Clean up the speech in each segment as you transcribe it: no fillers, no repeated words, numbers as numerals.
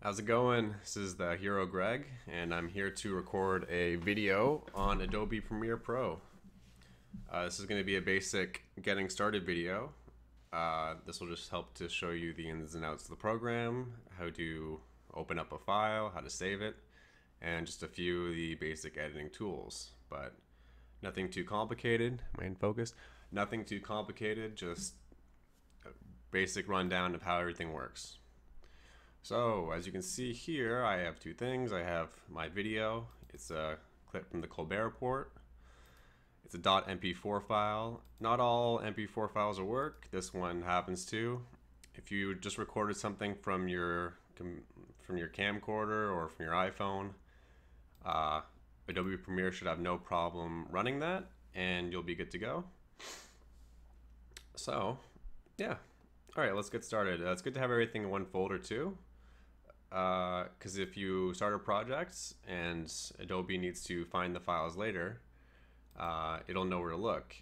How's it going? This is the hero Greg, and I'm here to record a video on Adobe Premiere Pro. This is going to be a basic getting started video. This will just help to show you the ins and outs of the program, how to open up a file, how to save it, and just a few of the basic editing tools. But nothing too complicated. Am I in focus? Nothing too complicated, just a basic rundown of how everything works. So as you can see here, I have two things. I have my video. It's a clip from the Colbert Report. It's a .mp4 file. Not all MP4 files will work. This one happens to. If you just recorded something from your camcorder or from your iPhone, Adobe Premiere should have no problem running that, and you'll be good to go. So, yeah. All right, let's get started. It's good to have everything in one folder too. Because if you start a project and Adobe needs to find the files later, it'll know where to look,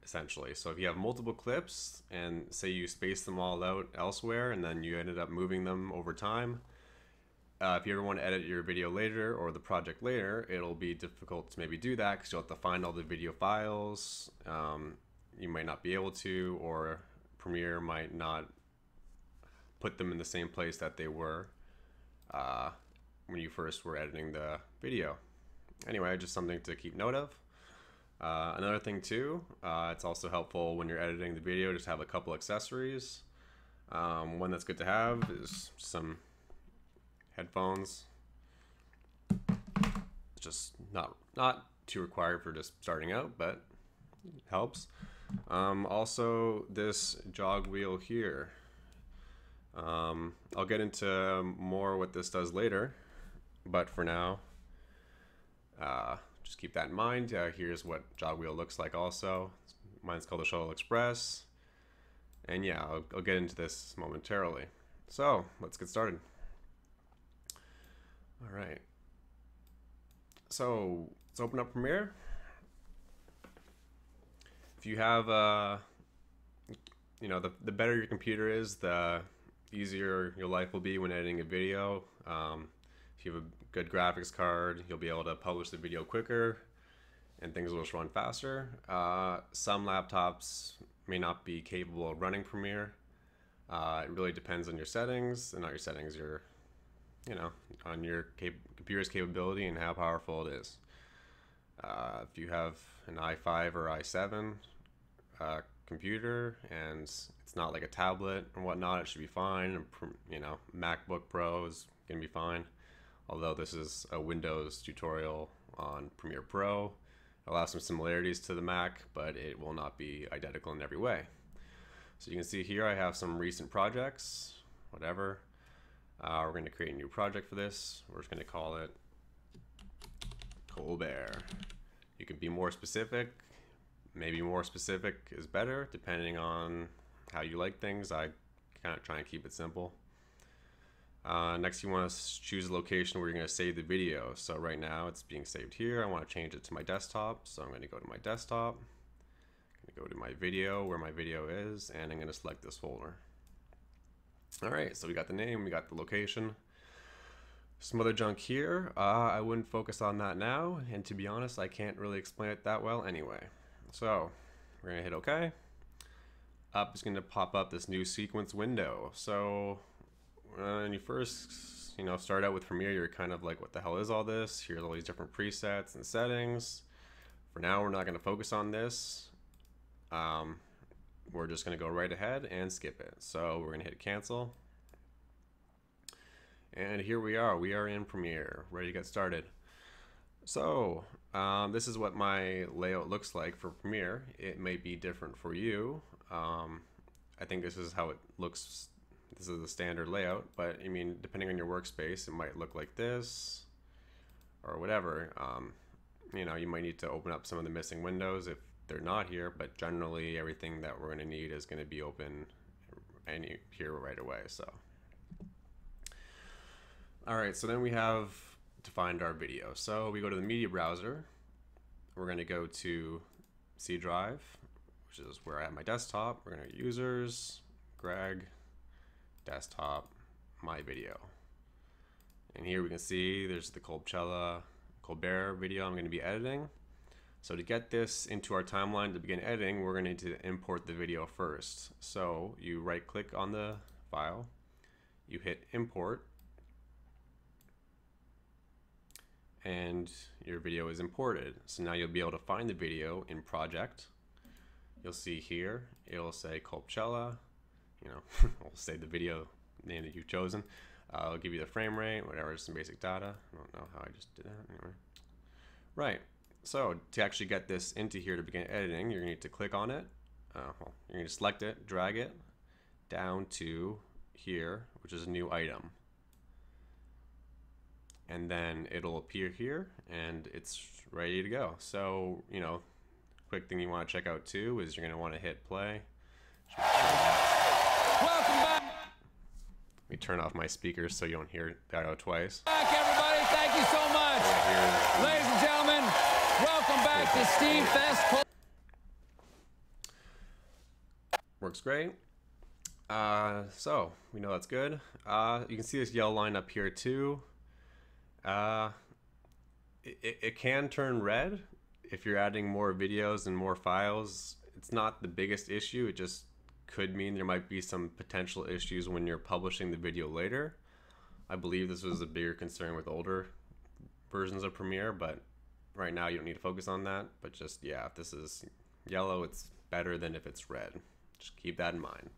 essentially. So if you have multiple clips and say you space them all out elsewhere and then you ended up moving them over time, if you ever want to edit your video later or the project later, it'll be difficult to maybe do that because you'll have to find all the video files. You might not be able to, or Premiere might not put them in the same place that they were when you first were editing the video. Anyway, just something to keep note of. Another thing too, it's also helpful when you're editing the video just have a couple accessories. One that's good to have is some headphones. It's just not too required for just starting out, but it helps. Also this jog wheel here. I'll get into more what this does later, but for now, just keep that in mind. Here's what jog wheel looks like also. Mine's called the Shuttle Express. And yeah, I'll get into this momentarily. So let's get started. All right. So let's open up Premiere. If you have, the better your computer is, the easier your life will be when editing a video. If you have a good graphics card, you'll be able to publish the video quicker and things will just run faster. Some laptops may not be capable of running Premiere. It really depends on your settings, and not your settings, on your computer's capability and how powerful it is. If you have an i5 or i7 computer and it's not like a tablet and whatnot, it should be fine. MacBook Pro is gonna be fine. Although this is a Windows tutorial on Premiere Pro, it'll have some similarities to the Mac, but it will not be identical in every way. So you can see here I have some recent projects, whatever. We're going to create a new project for this. We're just going to call it Colbert. You can be more specific. Maybe more specific is better depending on how you like things. I kind of try and keep it simple. Next, you want to choose a location where you're going to save the video. So right now it's being saved here. I want to change it to my desktop. So I'm going to go to my desktop. I'm going to go to my video where my video is, and I'm going to select this folder. All right, so we got the name, we got the location. Some other junk here. I wouldn't focus on that now, and to be honest, I can't really explain it that well anyway. So we're gonna hit OK. Up is gonna pop up this new sequence window. So when you first, start out with Premiere, you're kind of like, what the hell is all this? Here's all these different presets and settings. For now, we're not gonna focus on this. We're just gonna go right ahead and skip it. So we're gonna hit cancel. And here we are in Premiere, ready to get started. So this is what my layout looks like for Premiere. It may be different for you. I think this is how it looks. This is the standard layout, but I mean, depending on your workspace, it might look like this or whatever. You might need to open up some of the missing windows if they're not here, but generally everything that we're going to need is going to be open here right away. So all right, so then we have to find our video. So we go to the media browser. We're going to go to C drive, which is where I have my desktop. We're going to users, Greg, desktop, my video. And here we can see there's the Colbert video I'm going to be editing. So to get this into our timeline to begin editing, we're going to need to import the video first. So you right click on the file, you hit import, and your video is imported. So now you'll be able to find the video in project. You'll see here, it'll say Colbert, we'll say the video name that you've chosen. I'll give you the frame rate, whatever, some basic data. I don't know how I just did that. Anyway. Right, so to actually get this into here to begin editing, you're going to need to click on it. You're going to select it, drag it down to here, which is a new item. And then it'll appear here, and it's ready to go. So, quick thing you want to check out too is you're going to want to hit play. Welcome back. Let me turn off my speakers so you don't hear that out twice. Back, everybody. Thank you so much. Ladies and gentlemen, welcome back to Steve Fest. Works great. So we know that's good. You can see this yellow line up here too. It can turn red if you're adding more videos and more files. It's not the biggest issue. It just could mean there might be some potential issues when you're publishing the video later. I believe this was a bigger concern with older versions of Premiere, but right now you don't need to focus on that. But just, yeah, if this is yellow, it's better than if it's red. Just keep that in mind.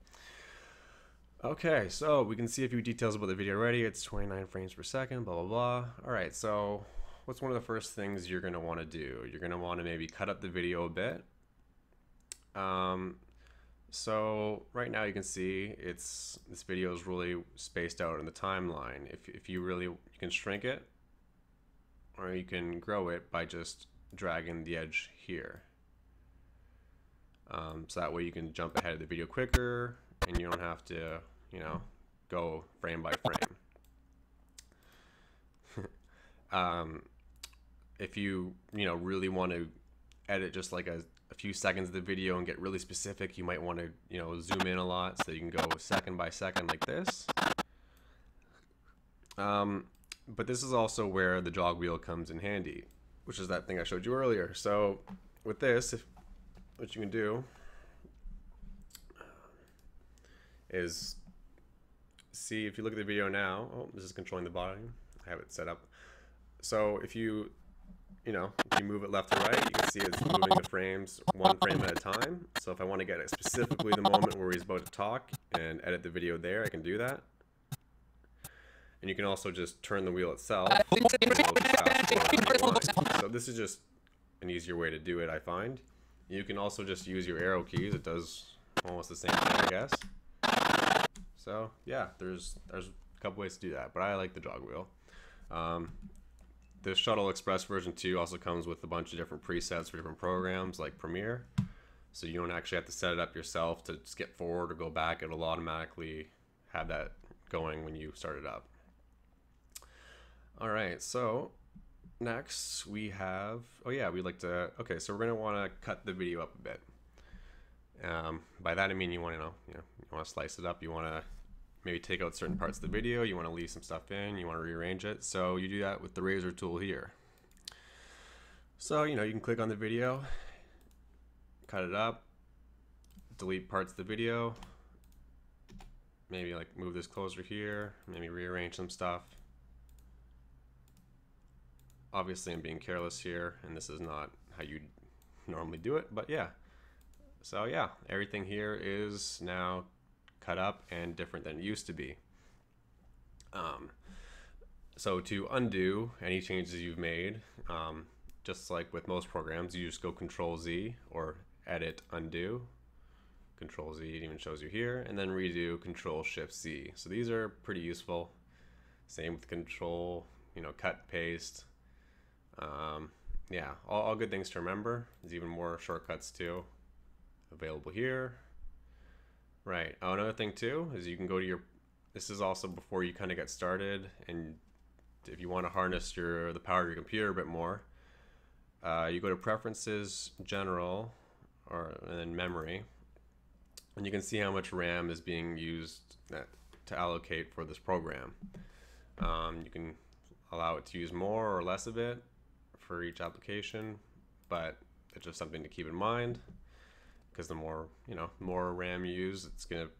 Okay, so we can see a few details about the video already. It's 29 frames per second, blah, blah, blah. All right, so what's one of the first things you're gonna wanna do? You're gonna wanna maybe cut up the video a bit. So right now you can see this video is really spaced out in the timeline. If you can shrink it, or you can grow it by just dragging the edge here. So that way you can jump ahead of the video quicker, and you don't have to, go frame by frame. If you, really want to edit just like a few seconds of the video and get really specific, you might want to, zoom in a lot so you can go second by second like this. But this is also where the jog wheel comes in handy, which is that thing I showed you earlier. So with this, what you can do is see, if you look at the video now, this is controlling the volume. I have it set up. So if you move it left to right, you can see it's moving the frames one frame at a time. So if I want to get it specifically the moment where he's about to talk and edit the video there, I can do that. And you can also just turn the wheel itself. So this is just an easier way to do it, I find. You can also just use your arrow keys. It does almost the same thing, I guess. So yeah, there's a couple ways to do that, but I like the jog wheel. The Shuttle Express version 2 also comes with a bunch of different presets for different programs like Premiere. So you don't actually have to set it up yourself to skip forward or go back. It'll automatically have that going when you start it up. All right, so next we have, so we're gonna wanna cut the video up a bit. By that I mean you wanna slice it up. You wanna maybe take out certain parts of the video, you want to leave some stuff in, you want to rearrange it. So you do that with the razor tool here. So, you can click on the video, cut it up, delete parts of the video, maybe like move this closer here, maybe rearrange some stuff. Obviously I'm being careless here, and this is not how you normally do it, but yeah. So yeah, everything here is now cut up and different than it used to be. So to undo any changes you've made, just like with most programs, you just go Control Z or Edit Undo. Control Z, it even shows you here, and then redo Control Shift Z. So these are pretty useful. Same with Control, cut, paste. Yeah, all good things to remember. There's even more shortcuts too available here. Right. Oh, another thing too is you can go to this is also before you kind of get started, and if you want to harness the power of your computer a bit more, you go to Preferences, General, and then Memory, and you can see how much RAM is being used to allocate for this program. You can allow it to use more or less of it for each application, but it's just something to keep in mind, because the more, more RAM you use, it's going to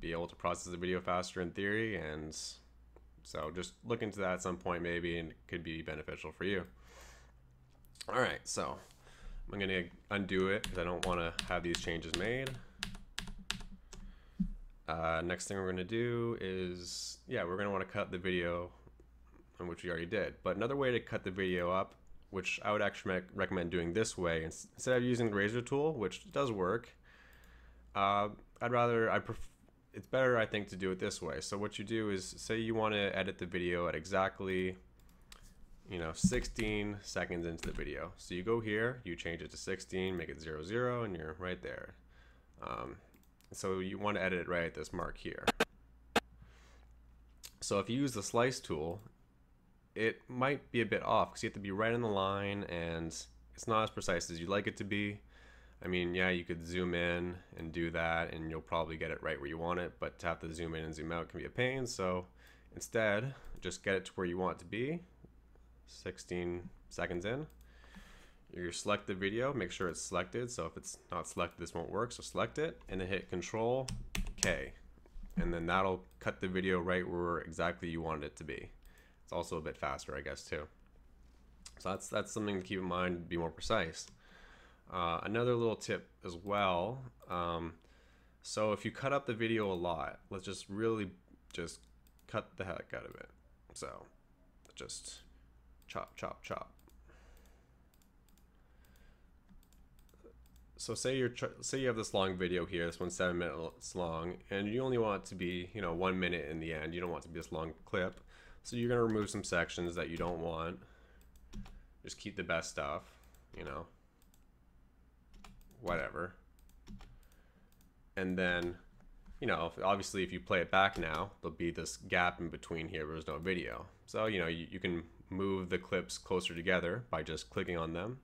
be able to process the video faster in theory. And so just look into that at some point maybe, and it could be beneficial for you. All right, so I'm going to undo it because I don't want to have these changes made. Next thing we're going to do is, we're going to want to cut the video, which we already did. But another way to cut the video up, which I would actually recommend doing this way instead of using the razor tool, which does work. It's better, I think, to do it this way. So what you do is, say you want to edit the video at exactly 16 seconds into the video. So you go here, you change it to 16, make it 00, and you're right there. So you want to edit it right at this mark here. So if you use the slice tool, it might be a bit off because you have to be right on the line, and it's not as precise as you'd like it to be. I mean, you could zoom in and do that, and you'll probably get it right where you want it, but to have to zoom in and zoom out can be a pain. So instead, just get it to where you want it to be, 16 seconds in. You select the video, make sure it's selected. So if it's not selected, this won't work. So select it and then hit Control K. And then that'll cut the video right where exactly you want it to be. It's also a bit faster, I guess, too. So that's something to keep in mind, be more precise. Another little tip as well. So if you cut up the video a lot, let's just really just cut the heck out of it. So just chop, chop, chop. So say you have this long video here, this one's 7 minutes long, and you only want it to be 1 minute in the end. You don't want it to be this long clip. So you're gonna remove some sections that you don't want. Just keep the best stuff, whatever. And then, obviously if you play it back now, there'll be this gap in between here where there's no video. So you can move the clips closer together by just clicking on them,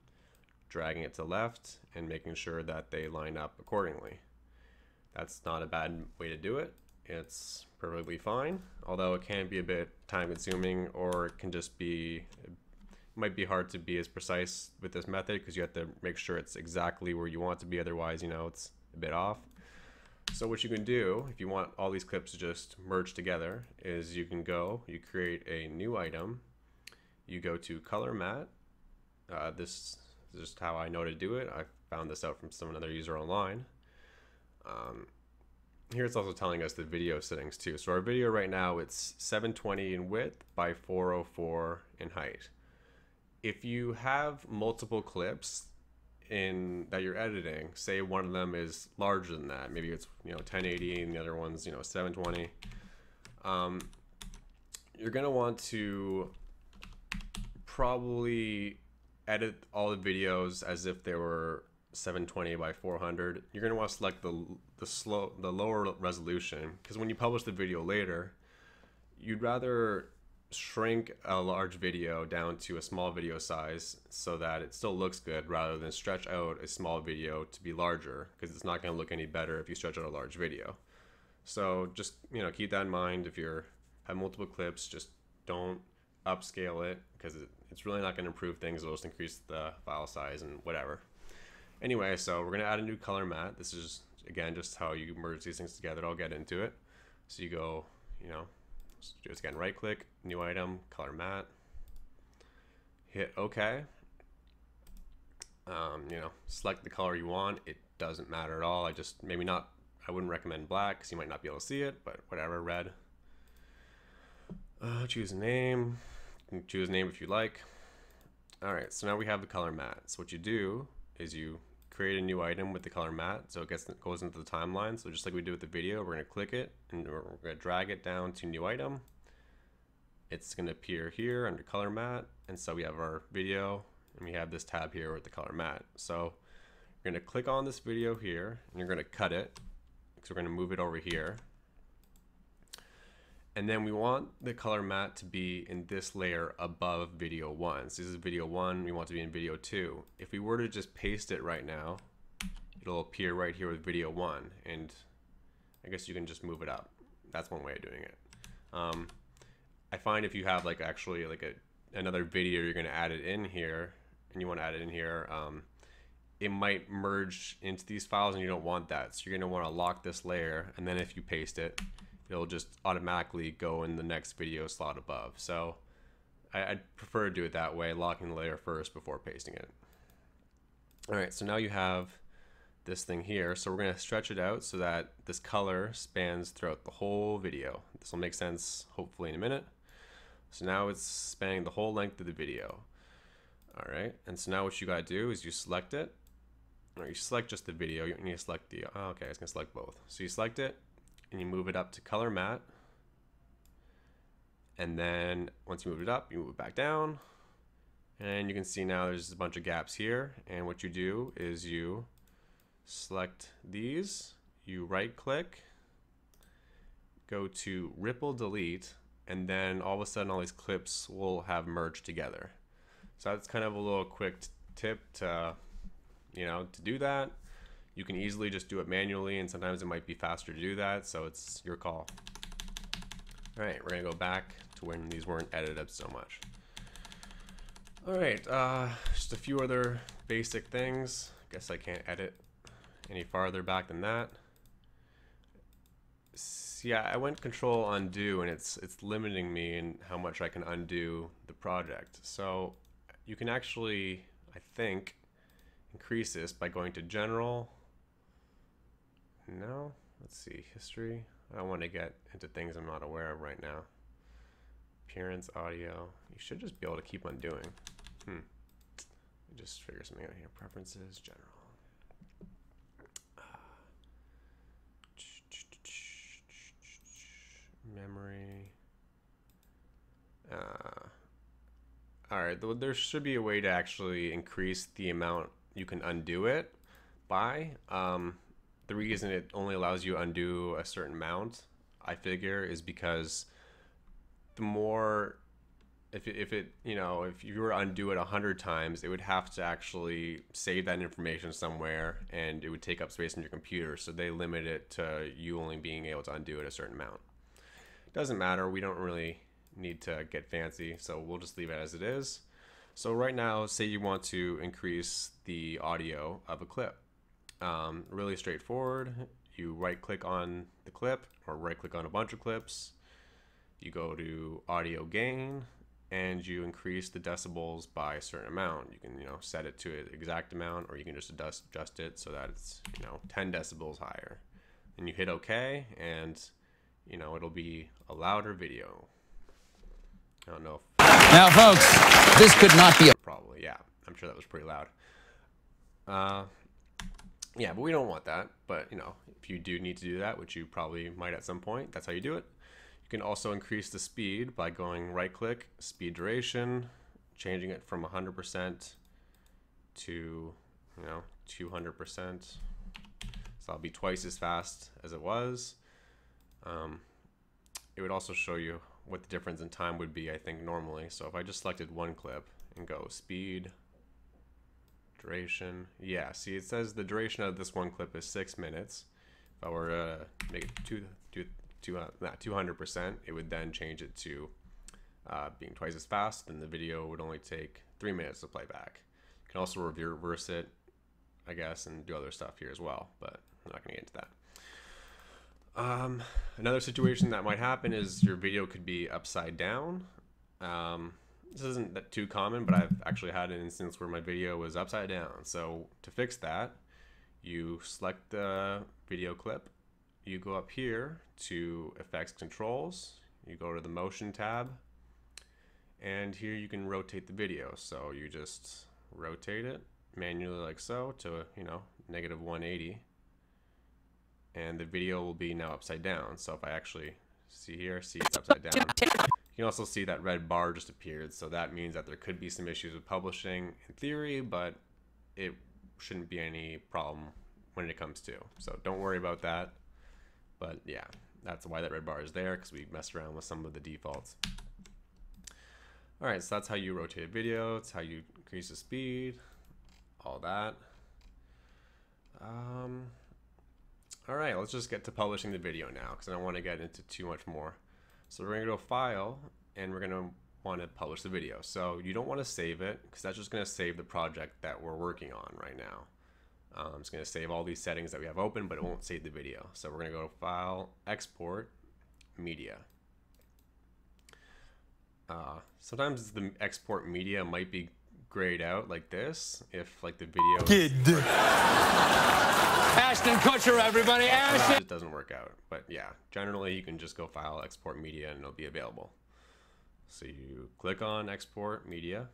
dragging it to the left, and making sure that they line up accordingly. That's not a bad way to do it. It's perfectly fine, although it can be a bit time consuming, or it can just be, it might be hard to be as precise with this method because you have to make sure it's exactly where you want it to be, otherwise it's a bit off. So what you can do, if you want all these clips to just merge together, is you create a new item, you go to color matte. This is just how I know to do it. I found this out from another user online. Here it's also telling us the video settings too. So our video right now, it's 720 in width by 404 in height. If you have multiple clips that you're editing, say one of them is larger than that, maybe it's 1080 and the other one's 720, you're gonna want to probably edit all the videos as if they were 720 by 400. You're going to want to select the lower resolution, because when you publish the video later, you'd rather shrink a large video down to a small video size so that it still looks good, rather than stretch out a small video to be larger, because it's not going to look any better if you stretch out a large video. So just keep that in mind. If you have multiple clips, just don't upscale it, because it's really not going to improve things. It'll just increase the file size and whatever. Anyway, so we're going to add a new color matte. This is, again, just how you merge these things together. I'll get into it. So you go, let's do this again, right click, new item, color matte, hit OK. Select the color you want. It doesn't matter at all. I wouldn't recommend black because you might not be able to see it, but whatever, red. Choose a name. You can choose a name if you like. All right, so now we have the color matte. So what you do is you create a new item with the color matte, so it goes into the timeline. So just like we did with the video, we're going to click it and we're going to drag it down to new item. It's going to appear here under color matte, and so we have our video and we have this tab here with the color matte. So you're going to click on this video here and you're going to cut it, because we're going to move it over here. And then we want the color matte to be in this layer above video 1. So this is video 1, we want it to be in video 2. If we were to just paste it right now, it'll appear right here with video 1. And I guess you can just move it up. That's one way of doing it. I find if you have like actually like another video you're going to add it in here, and you want to add it in here, it might merge into these files, and you don't want that. So you're going to want to lock this layer, and then if you paste it, it'll just automatically go in the next video slot above. So I'd prefer to do it that way, locking the layer first before pasting it. All right, so now you have this thing here. So we're going to stretch it out so that this color spans throughout the whole video. This will make sense hopefully in a minute. So now it's spanning the whole length of the video. All right, and so now what you got to do is you select it, or you select just the video. You need to select the, oh, okay, it's going to select both. So you select it and you move it up to color matte. And then once you move it up, you move it back down. And you can see now there's a bunch of gaps here. And what you do is you select these, you right click, go to ripple delete, and then all of a sudden all these clips will have merged together. So that's kind of a little quick tip to, to do that. You can easily just do it manually, and sometimes it might be faster to do that, so it's your call. All right, we're gonna go back to when these weren't edited up so much. All right, just a few other basic things. Guess I can't edit any farther back than that. Yeah, I went Control Undo, and it's limiting me in how much I can undo the project. So you can actually, I think, increase this by going to General. No, let's see, History. I don't want to get into things I'm not aware of right now. Appearance, Audio. You should just be able to keep undoing. Let me just figure something out here. Preferences, General. Memory. All right, there should be a way to actually increase the amount you can undo it by. The reason it only allows you to undo a certain amount, I figure, is because the more, if you were to undo it 100 times, it would have to actually save that information somewhere, and it would take up space in your computer. So they limit it to you only being able to undo it a certain amount. Doesn't matter. We don't really need to get fancy, so we'll just leave it as it is. So right now, say you want to increase the audio of a clip. Really straightforward. You right click on the clip, or right click on a bunch of clips. You go to audio gain, and you increase the decibels by a certain amount. You can set it to an exact amount, or you can just adjust it so that it's 10 decibels higher. And you hit OK, and it'll be a louder video. I don't know if now, folks, this could not be a probably, yeah, I'm sure that was pretty loud. Yeah, but we don't want that. But if you do need to do that, which you probably might at some point, that's how you do it. You can also increase the speed by going right click, speed duration, changing it from 100% to 200%. So I'll be twice as fast as it was. It would also show you what the difference in time would be, I think, normally. So if I just selected one clip and go speed, duration, yeah, see, it says the duration of this one clip is 6 minutes. If I were to make it 200%, it would then change it to being twice as fast, and the video would only take 3 minutes to play back. You can also reverse it, I guess, and do other stuff here as well, but I'm not going to get into that. Another situation that might happen is your video could be upside down. This isn't that too common, but I've actually had an instance where my video was upside down. So to fix that, you select the video clip, you go up here to Effects Controls, you go to the Motion tab, and here you can rotate the video. So you just rotate it manually like so to -180. And the video will be now upside down. So if I actually see here, see it's upside down. You can also see that red bar just appeared. So that means that there could be some issues with publishing in theory, but it shouldn't be any problem when it comes to. So don't worry about that. But yeah, that's why that red bar is there, because we messed around with some of the defaults. All right, so that's how you rotate a video. It's how you increase the speed, all that. All right, let's just get to publishing the video now, because I don't want to get into too much more. So we're going to go File, and we're going to want to publish the video. So you don't want to save it because that's just going to save the project that we're working on right now. It's going to save all these settings that we have open, but it won't save the video. So we're going to go to File, Export, Media. Sometimes the export media might be grayed out like this if like the video Ashton Kutcher, everybody. Ashton. It doesn't work out, but yeah, generally you can just go File, Export Media, and it'll be available. So you click on Export Media.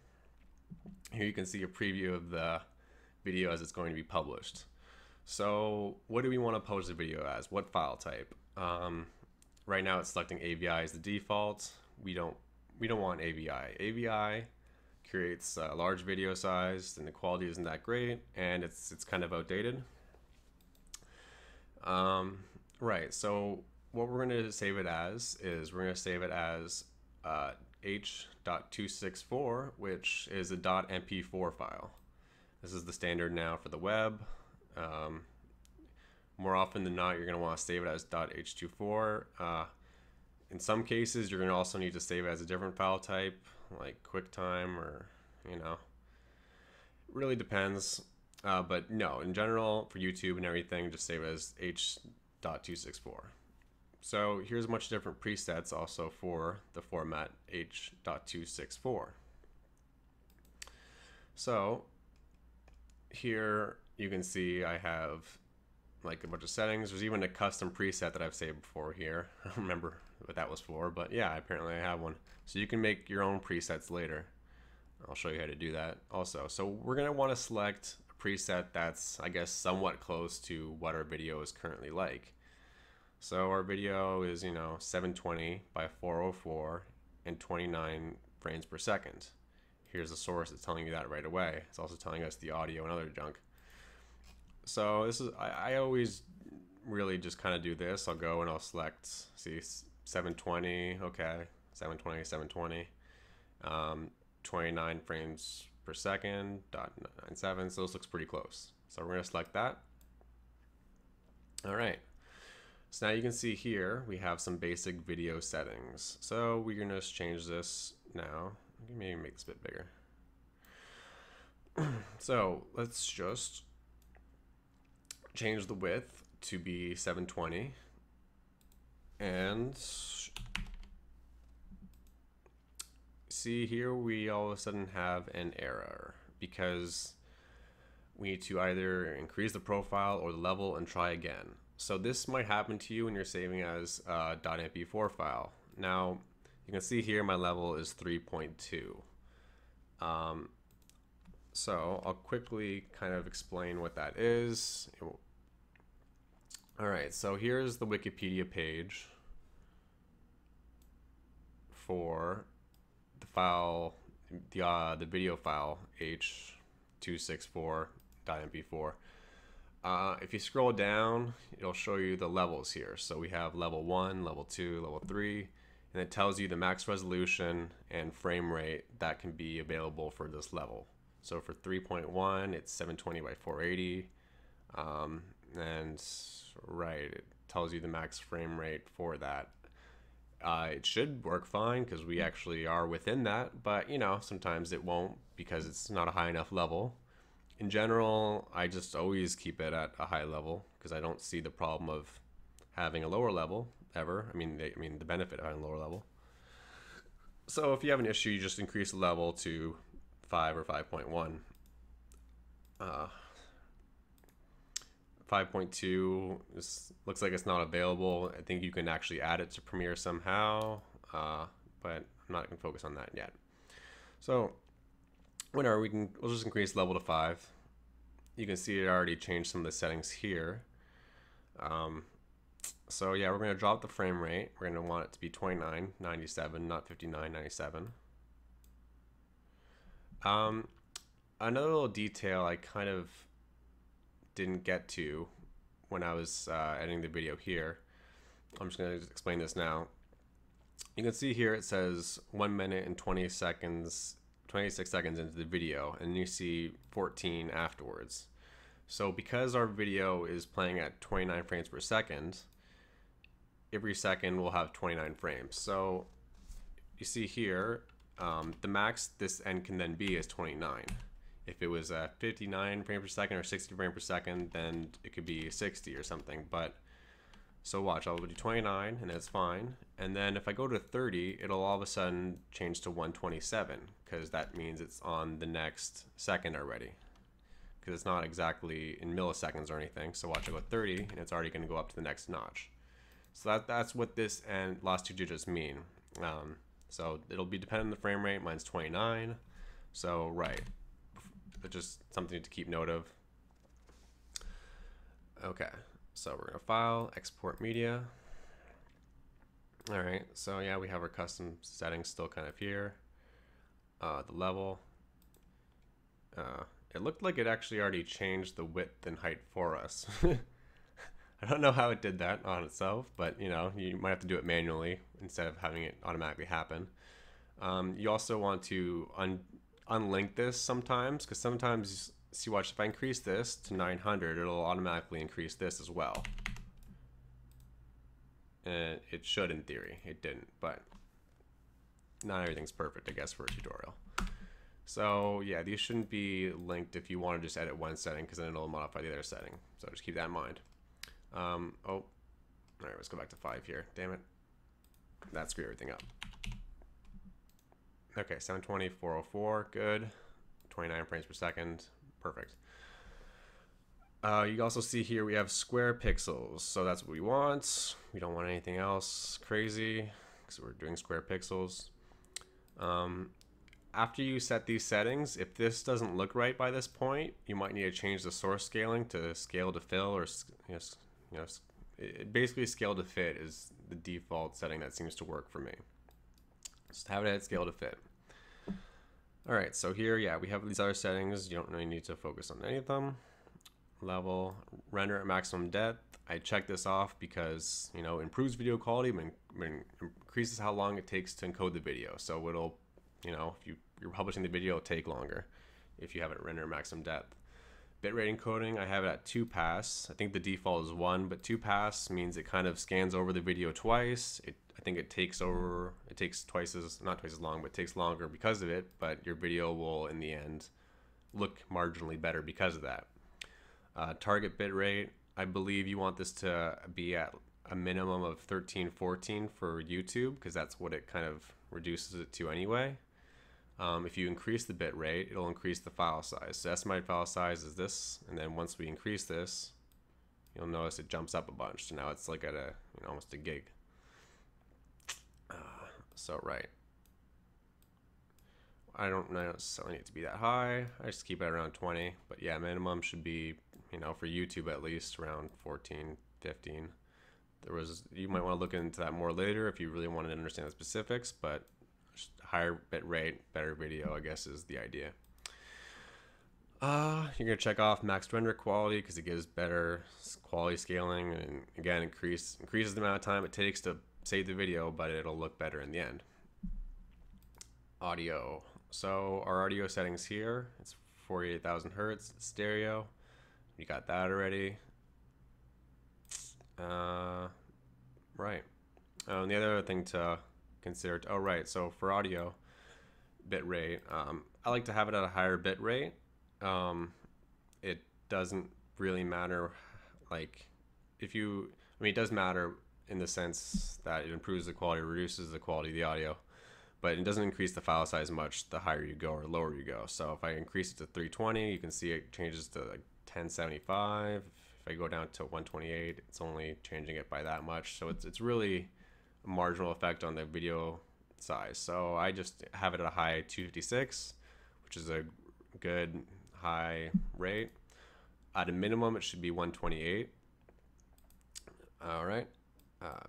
Here you can see a preview of the video as it's going to be published. So what do we want to publish the video as? What file type? Right now it's selecting AVI as the default. We don't want AVI. AVI creates a large video size and the quality isn't that great and it's kind of outdated. Right, so what we're going to save it as is we're going to save it as h.264, which is a .mp4 file. This is the standard now for the web. More often than not, you're going to want to save it as .h24. In some cases, you're going to also need to save it as a different file type, like QuickTime, or, you know, it really depends. But no, in general, for YouTube and everything, just save it as h.264. So here's a much different presets also for the format h.264. So here you can see I have like a bunch of settings. There's even a custom preset that I've saved before here. I don't remember what that was for, but yeah, apparently I have one. So you can make your own presets later. I'll show you how to do that also. So we're going to want to select a preset that's, I guess, somewhat close to what our video is currently like. So our video is, you know, 720 by 404 and 29 frames per second. Here's the source that's telling you that right away. It's also telling us the audio and other junk. So this is, I always really just kind of do this. I'll go and I'll select, see, 720, okay, 720, 720, 29 frames per second, .97, so this looks pretty close. So we're gonna select that. All right, so now you can see here, we have some basic video settings. So we're gonna just change this now. Maybe make this a bit bigger. So let's just change the width to be 720 and see here we all of a sudden have an error because we need to either increase the profile or the level and try again. So this might happen to you when you're saving as a .mp4 file. Now you can see here my level is 3.2. So I'll quickly kind of explain what that is. Alright, so here's the Wikipedia page for the file, the video file h.264.mp4. If you scroll down, it'll show you the levels here. So we have level 1, level 2, level 3, and it tells you the max resolution and frame rate that can be available for this level. So for 3.1, it's 720 by 480, and right, it tells you the max frame rate for that. It should work fine because we actually are within that, but you know, sometimes it won't because it's not a high enough level. In general, I just always keep it at a high level because I don't see the problem of having a lower level ever. I mean the benefit of having a lower level. So if you have an issue, you just increase the level to 5 or 5.1. 5.2 looks like it's not available. I think you can actually add it to Premiere somehow, but I'm not going to focus on that yet. So whatever, we'll just increase level to 5. You can see it already changed some of the settings here. So yeah, we're going to drop the frame rate. We're going to want it to be 29.97, not 59.97. Another little detail I kind of didn't get to when I was editing the video here. I'm just going to explain this now. You can see here it says 1 minute and 26 seconds into the video, and you see 14 afterwards. So because our video is playing at 29 frames per second, every second we'll have 29 frames. So you see here, the max this end can then be is 29. If it was 59 frames per second or 60 frames per second, then it could be 60 or something. But so watch, I'll do 29 and that's fine. And then if I go to 30, it'll all of a sudden change to 127 because that means it's on the next second already. Because it's not exactly in milliseconds or anything. So watch, I go 30 and it's already going to go up to the next notch. So that's what this and last two digits mean. So it'll be dependent on the frame rate. Mine's 29. So right, just something to keep note of. Okay, so we're gonna file, export media. All right, so yeah, we have our custom settings still kind of here. The level. It looked like it actually already changed the width and height for us. I don't know how it did that on itself, but you know, you might have to do it manually instead of having it automatically happen. You also want to unlink this sometimes, because sometimes, see, watch, if I increase this to 900, it'll automatically increase this as well. And it should in theory. It didn't, but not everything's perfect, I guess, for a tutorial. So yeah, these shouldn't be linked if you want to just edit one setting, because then it'll modify the other setting. So just keep that in mind. Oh, all right, let's go back to 5 here. Damn it. That screwed everything up. Okay, 720, 404, good. 29 frames per second, perfect. You also see here we have square pixels, so that's what we want. We don't want anything else crazy, because we're doing square pixels. After you set these settings, if this doesn't look right by this point, you might need to change the source scaling to scale to fill, or basically scale to fit is the default setting that seems to work for me. Just have it at scale to fit. All right, so here, yeah, we have these other settings. You don't really need to focus on any of them. Level, render at maximum depth. I check this off because, you know, improves video quality, increases how long it takes to encode the video. So it'll, you know, if you're publishing the video, it'll take longer if you have it render at maximum depth. Bitrate encoding, I have it at 2 pass. I think the default is 1, but 2 pass means it kind of scans over the video twice. I think it takes twice as, not twice as long, but it takes longer because of it, but your video will, in the end, look marginally better because of that. Target bitrate, I believe you want this to be at a minimum of 1314 for YouTube, because that's what it kind of reduces it to anyway. If you increase the bit rate, it'll increase the file size. So estimated file size is this, and then once we increase this, you'll notice it jumps up a bunch. So now it's like at a, you know, almost a gig. So right, I don't necessarily need it to be that high. I just keep it around 20, but yeah, minimum should be, you know, for YouTube at least around 14, 15. You might want to look into that more later if you really wanted to understand the specifics, but higher bit rate, better video, I guess, is the idea. You're gonna check off max render quality because it gives better quality scaling, and again, increases the amount of time it takes to save the video, but it'll look better in the end. Audio. So our audio settings here, it's 48,000 hertz stereo. You got that already. Right. And the other thing to consider, oh right, so for audio bit rate, I like to have it at a higher bit rate. It doesn't really matter, like, it does matter in the sense that it improves the quality, reduces the quality of the audio, but it doesn't increase the file size much the higher you go or lower you go. So if I increase it to 320, you can see it changes to like 1075. If I go down to 128, it's only changing it by that much. So it's really a marginal effect on the video size. So I just have it at a high 256, which is a good high rate. At a minimum, it should be 128. All right,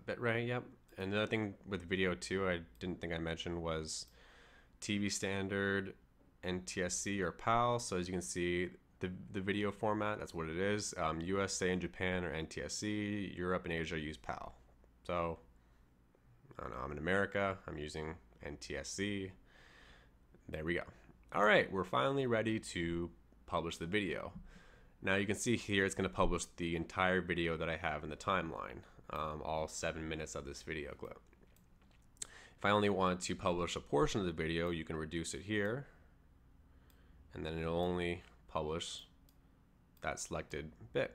bitrate, yep. And another thing with video too, I didn't think I mentioned, was TV standard, NTSC or PAL. So as you can see, the video format, that's what it is. USA and Japan are NTSC, Europe and Asia use PAL. So I don't know, I'm in America, I'm using NTSC. There we go. All right, we're finally ready to publish the video. Now you can see here it's going to publish the entire video that I have in the timeline, all 7 minutes of this video clip. If I only want to publish a portion of the video, you can reduce it here, and then it'll only publish that selected bit.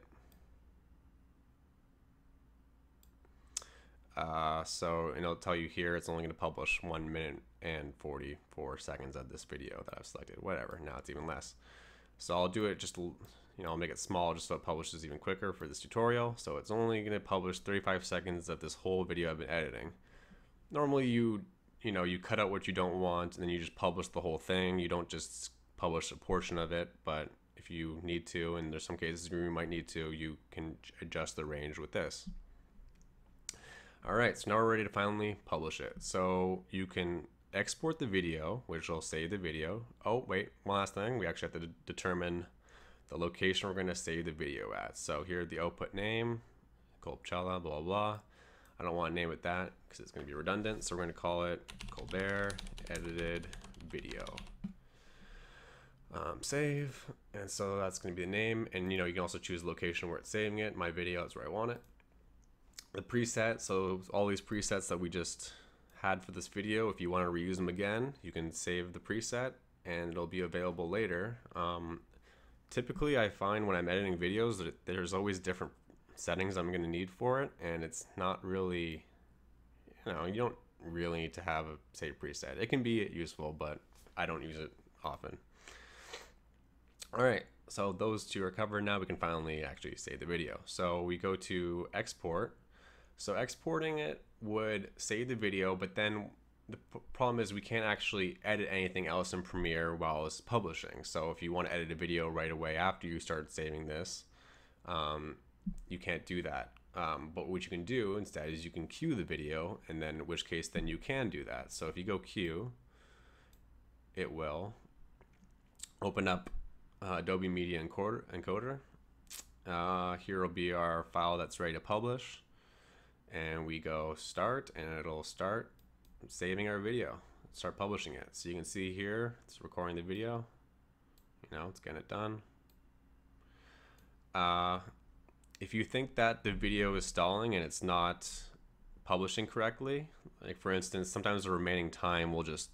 So it'll tell you here it's only going to publish 1 minute and 44 seconds of this video that I've selected. Whatever, now it's even less. So I'll do it just, I'll make it small just so it publishes even quicker for this tutorial. So it's only going to publish 35 seconds of this whole video I've been editing. Normally you cut out what you don't want and then you just publish the whole thing. You don't just publish a portion of it, but if you need to, and there's some cases where you might need to, you can adjust the range with this. Alright, so now we're ready to finally publish it. So you can export the video, which will save the video. Oh, wait, one last thing. We actually have to determine the location we're going to save the video at. So here, the output name, Colbchella, blah, blah. I don't want to name it that because it's going to be redundant. So we're going to call it Colbert Edited Video. Save. And so that's going to be the name. And you can also choose the location where it's saving it. My video is where I want it. The preset, so all these presets that we just had for this video, if you want to reuse them again, you can save the preset and it'll be available later. Typically I find when I'm editing videos that there's always different settings I'm going to need for it, and it's not really, you don't really need to have a save preset. It can be useful, but I don't use it often. Alright, so those two are covered. Now we can finally actually save the video. So we go to export. So exporting it would save the video, but then the problem is we can't actually edit anything else in Premiere while it's publishing. So if you want to edit a video right away after you start saving this, you can't do that. But what you can do instead is you can queue the video, and then in which case then you can do that. So if you go queue, it will open up Adobe Media Encoder. Here will be our file that's ready to publish. And we go start, and it'll start saving our video, start publishing it. So you can see here it's recording the video, it's getting it done. If you think that the video is stalling and it's not publishing correctly, like for instance, sometimes the remaining time will just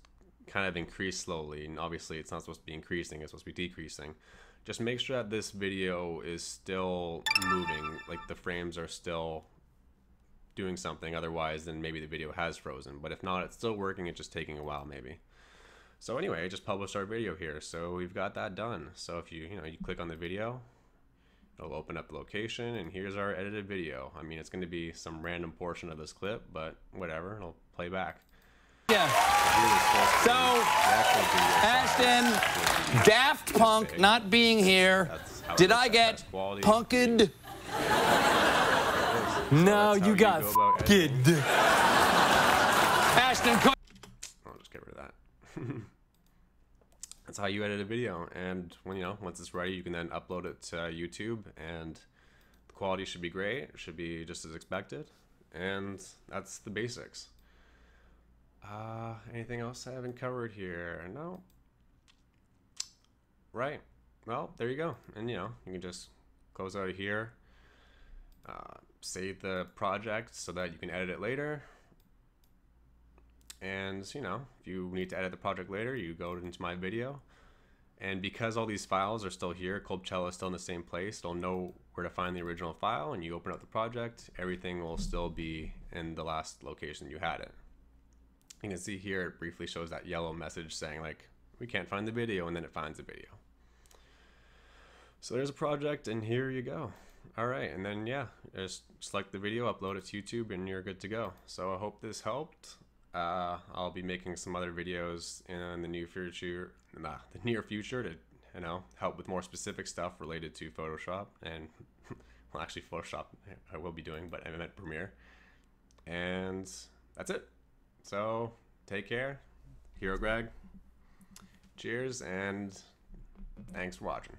kind of increase slowly, and obviously it's not supposed to be increasing, it's supposed to be decreasing. Just make sure that this video is still moving, like the frames are still doing something, otherwise then maybe the video has frozen. But if not, it's still working, it's just taking a while maybe. So anyway, I just published our video here, so we've got that done. So if you click on the video, it'll open up the location, and here's our edited video. I mean, it's going to be some random portion of this clip, but whatever, it'll play back. Yeah. So, Ashton, Daft Punk not being here, did I get punked? No, you got f***ed. Ashton, I'll just get rid of that. That's how you edit a video, and once it's ready, you can then upload it to YouTube, and the quality should be great. It should be just as expected, and that's the basics. Anything else I haven't covered here? No. Right. Well, there you go. And you can just close out of here. Save the project so that you can edit it later. And if you need to edit the project later, you go into my video. And because all these files are still here, Colbchella is still in the same place, it'll know where to find the original file, and you open up the project, everything will still be in the last location you had it. You can see here it briefly shows that yellow message saying like, we can't find the video, and then it finds the video. So there's a project, and here you go. Alright, and then yeah, just select the video, upload it to YouTube, and you're good to go. So I hope this helped. I'll be making some other videos in the near future to help with more specific stuff related to Photoshop, and well, actually Photoshop I will be doing, but I meant Premiere. And that's it. So take care. Hero Greg. Cheers, and thanks for watching.